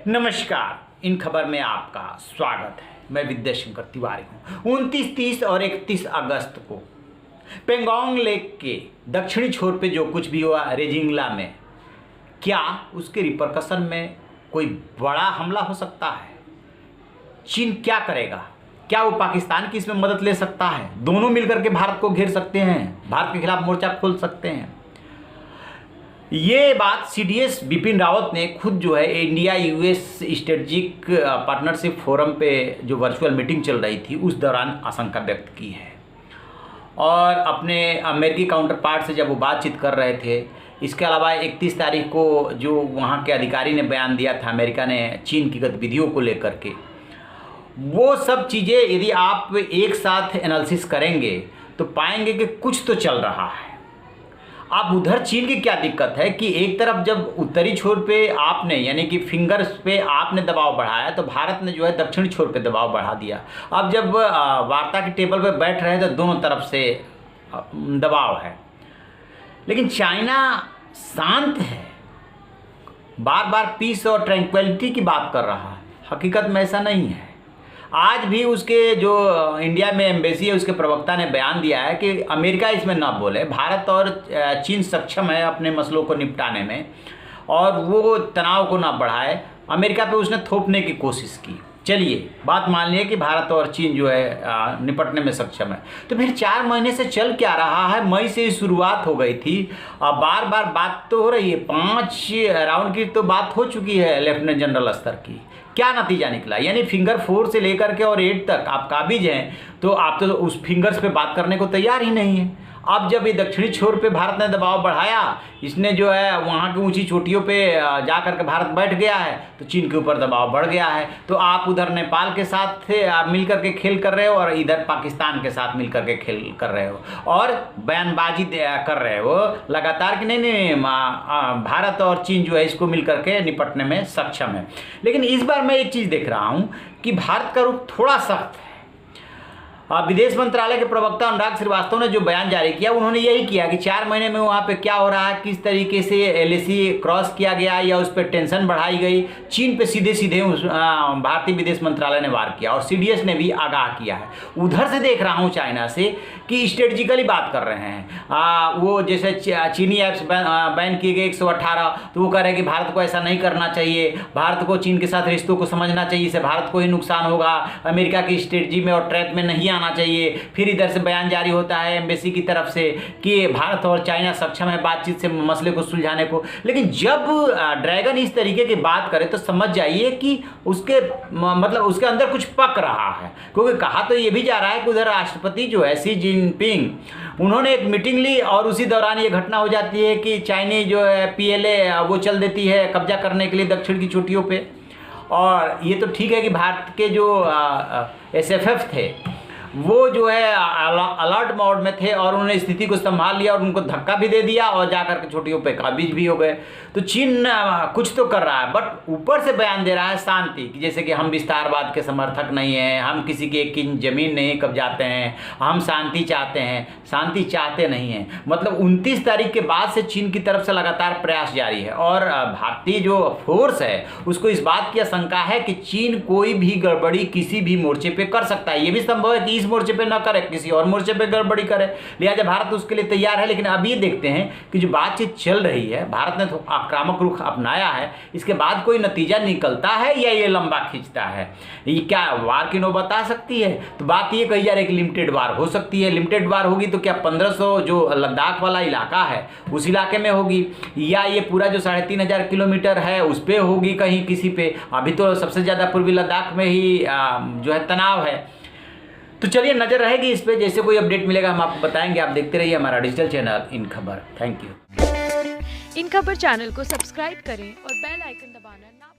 नमस्कार, इन खबर में आपका स्वागत है। मैं विद्याशंकर तिवारी हूँ। 29, 30 और 31 अगस्त को पेंगोंग लेक के दक्षिणी छोर पे जो कुछ भी हुआ रेजिंगला में, क्या उसके रिपरकशन में कोई बड़ा हमला हो सकता है? चीन क्या करेगा? क्या वो पाकिस्तान की इसमें मदद ले सकता है? दोनों मिलकर के भारत को घेर सकते हैं, भारत के खिलाफ मोर्चा खोल सकते हैं। ये बात सीडीएस बिपिन रावत ने खुद जो है India US strategic partnership forum पे जो वर्चुअल मीटिंग चल रही थी उस दौरान आशंका व्यक्त की है। और अपने अमेरिकी काउंटर पार्ट से जब वो बातचीत कर रहे थे, इसके अलावा 31 तारीख को जो वहाँ के अधिकारी ने बयान दिया था अमेरिका ने चीन की गतिविधियों को लेकर के, वो सब चीज़ें यदि आप एक साथ एनालिसिस करेंगे तो पाएंगे कि कुछ तो चल रहा है। अब उधर चीन की क्या दिक्कत है कि एक तरफ जब उत्तरी छोर पे आपने यानी कि फिंगर्स पे आपने दबाव बढ़ाया तो भारत ने जो है दक्षिणी छोर पे दबाव बढ़ा दिया। अब जब वार्ता की टेबल पे बैठ रहे हैं तो दोनों तरफ से दबाव है, लेकिन चाइना शांत है, बार बार पीस और ट्रैंक्विलिटी की बात कर रहा है। हकीकत में ऐसा नहीं है। आज भी उसके जो इंडिया में एम्बेसी है उसके प्रवक्ता ने बयान दिया है कि अमेरिका इसमें ना बोले, भारत और चीन सक्षम है अपने मसलों को निपटाने में और वो तनाव को ना बढ़ाए। अमेरिका पे उसने थोपने की कोशिश की। चलिए बात मान लिया कि भारत और चीन जो है निपटने में सक्षम है, तो फिर 4 महीने से चल क्या रहा है? मई से ही शुरुआत हो गई थी और बार बार बात तो हो रही है। 5 राउंड की तो बात हो चुकी है लेफ्टिनेंट जनरल स्तर की। क्या नतीजा निकला? यानी फिंगर 4 से लेकर के और 8 तक आप काबिज हैं तो आप तो उस फिंगर्स पे बात करने को तैयार ही नहीं है। अब जब ये दक्षिणी छोर पे भारत ने दबाव बढ़ाया, इसने जो है वहाँ की ऊंची चोटियों पे जा करके भारत बैठ गया है तो चीन के ऊपर दबाव बढ़ गया है। तो आप उधर नेपाल के साथ मिल करके खेल कर रहे हो और इधर पाकिस्तान के साथ मिल करके खेल कर रहे हो और बयानबाजी कर रहे हो लगातार कि नहीं भारत और चीन जो है इसको मिल करके निपटने में सक्षम है। लेकिन इस बार मैं एक चीज़ देख रहा हूँ कि भारत का रुख थोड़ा सख्त है। विदेश मंत्रालय के प्रवक्ता अनुराग श्रीवास्तव ने जो बयान जारी किया, उन्होंने यही किया कि 4 महीने में वहाँ पे क्या हो रहा है, किस तरीके से एलएसी क्रॉस किया गया या उस पर टेंशन बढ़ाई गई। चीन पे सीधे सीधे भारतीय विदेश मंत्रालय ने वार किया और सीडीएस ने भी आगाह किया है। उधर से देख रहा हूँ चाइना से कि स्ट्रेटजिकली बात कर रहे हैं। वो जैसे चीनी ऐप्स बैन किए गए 118, तो वो कह रहे हैं कि भारत को ऐसा नहीं करना चाहिए, भारत को चीन के साथ रिश्तों को समझना चाहिए, इससे भारत को ही नुकसान होगा, अमेरिका की स्ट्रेटजी में और ट्रैप में नहीं आना चाहिए। फिर इधर से बयान जारी होता है एम्बेसी की तरफ से कि भारत और चाइना सक्षम है बातचीत से मसले को सुलझाने को। लेकिन जब ड्रैगन इस तरीके की बात करे तो समझ जाइए कि उसके मतलब उसके अंदर कुछ पक रहा है, क्योंकि कहा तो ये भी जा रहा है कि उधर राष्ट्रपति जो है शी जिनपिंग उन्होंने एक मीटिंग ली और उसी दौरान ये घटना हो जाती है कि चाइनीज जो है पीएलए वो चल देती है कब्जा करने के लिए दक्षिण की चोटियों पे। और ये तो ठीक है कि भारत के जो एसएफएफ थे वो जो है अलर्ट मोड में थे और उन्होंने स्थिति को संभाल लिया और उनको धक्का भी दे दिया और जाकर के छोटियों पे काबिज भी हो गए। तो चीन कुछ तो कर रहा है, बट ऊपर से बयान दे रहा है शांति की, जैसे कि हम विस्तारवाद के समर्थक नहीं हैं, हम किसी की एक इंच जमीन नहीं कब्जाते हैं, हम शांति चाहते हैं। शांति चाहते नहीं हैं, मतलब 29 तारीख के बाद से चीन की तरफ से लगातार प्रयास जारी है और भारतीय जो फोर्स है उसको इस बात की आशंका है कि चीन कोई भी गड़बड़ी किसी भी मोर्चे पे कर सकता है। ये भी संभव है कि इस मोर्चे पे ना करे, किसी और मोर्चे पे गड़बड़ी करे, लिहाजा भारत उसके लिए तैयार है। लेकिन अब ये देखते हैं कि जो बातचीत चल रही है, भारत ने तो आक्रामक रुख अपनाया है, इसके बाद कोई नतीजा निकलता है या ये लंबा खींचता है? ये क्या वार की नौबत आ सकती है? तो बात ये कही जा रही है कि लिमिटेड वार हो सकती है। लिमिटेड वार होगी तो क्या 1500 जो लद्दाख वाला इलाका है उस इलाके में होगी या ये पूरा जो 3500 किलोमीटर है उस पर होगी कहीं किसी पे? अभी तो सबसे ज़्यादा पूर्वी लद्दाख में ही जो है तनाव है। तो चलिए नजर रहेगी इस पे, जैसे कोई अपडेट मिलेगा हम आपको बताएंगे। आप देखते रहिए हमारा डिजिटल चैनल इन खबर। Thank you. इन खबर चैनल को सब्सक्राइब करें और बेल आइकन दबाना ना